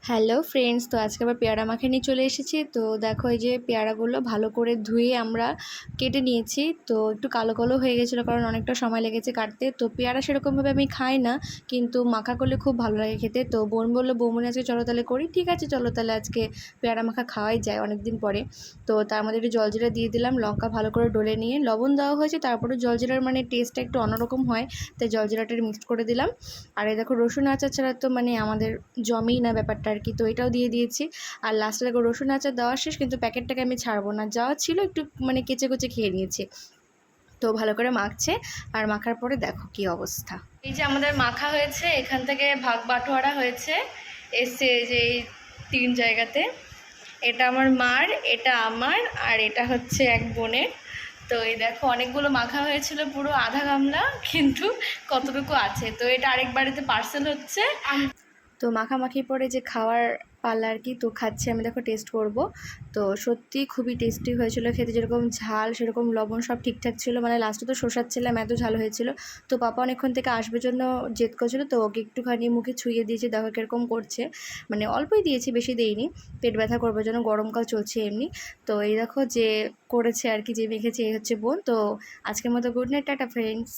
Hello friends, তো আজকে আবার পেয়ারা মাখা নিয়ে চলে এসেছি। তো দেখো, এই যে পেয়ারাগুলো ভালো করে ধুয়ে আমরা কেটে নিয়েছি। তো একটু কালো কালো হয়ে গেছিলো, কারণ অনেকটা সময় লেগেছে কাটতে। তো পেয়ারা সেরকমভাবে আমি খাই না, কিন্তু মাখা করলে খুব ভালো লাগে খেতে। তো বোন বললো, বৌমনি আজকে চলো তাহলে করি। ঠিক আছে, চলো তাহলে আজকে পেয়ারা মাখা খাওয়াই যায় অনেক দিন পরে। তো তার মধ্যে একটু জলজিরা দিয়ে দিলাম, লঙ্কা ভালো করে ডলে নিয়ে লবণ দেওয়া হয়েছে। তারপরে জলজিরার মানে টেস্টটা একটু অন্যরকম হয়, তাই জলজিরাটা মিক্সড করে দিলাম। আর এই দেখো, রসুন আচার ছাড়া তো মানে আমাদের জমেই না ব্যাপারটা আর কি। তো এটাও দিয়ে দিয়েছি। আর লাস্টে দেখো, রসুন আচার দেওয়া শেষ, কিন্তু প্যাকেটটাকে আমি ছাড়বো না, যা ছিল একটু মানে কেচে কুচে খেয়ে নিয়েছি। তো ভালো করে মাখছে, আর মাখার পরে দেখো কি অবস্থা। এই যে আমাদের মাখা হয়েছে, এখান থেকে ভাগ বাটোয়ারা হয়েছে, এসছে যে এই 3 জায়গাতে। এটা আমার মার, এটা আমার, আর এটা হচ্ছে এক বোনের। তো এই দেখো, অনেকগুলো মাখা হয়েছিল, পুরো আধা গামলা, কিন্তু কতটুকু আছে। তো এটা আরেক বাড়িতে পার্সেল হচ্ছে। তো মাখামাখি পরে যে খাওয়ার পালা আর কি। তো খাচ্ছি আমি, দেখো টেস্ট করব। তো সত্যি খুবই টেস্টি হয়েছিল খেতে, যেরকম ঝাল সেরকম লবণ সব ঠিকঠাক ছিল। মানে লাস্টে তো শসাচ্ছিলাম, এত ঝাল হয়েছিল। তো পাপা অনেকক্ষণ থেকে আসবে জন্য জেদ করছিল, তো ওকে একটুখানি মুখে ছুঁয়ে দিয়েছি, দেখো কীরকম করছে। মানে অল্পই দিয়েছি, বেশি দেইনি, পেট ব্যথা করবে জন্য, গরমকাল চলছে এমনি। তো এই দেখো যে করেছে আর কি, যে মেখেছে, এই হচ্ছে বোন। তো আজকের মতো গুড নাইট, টাটা ফ্রেন্ডস।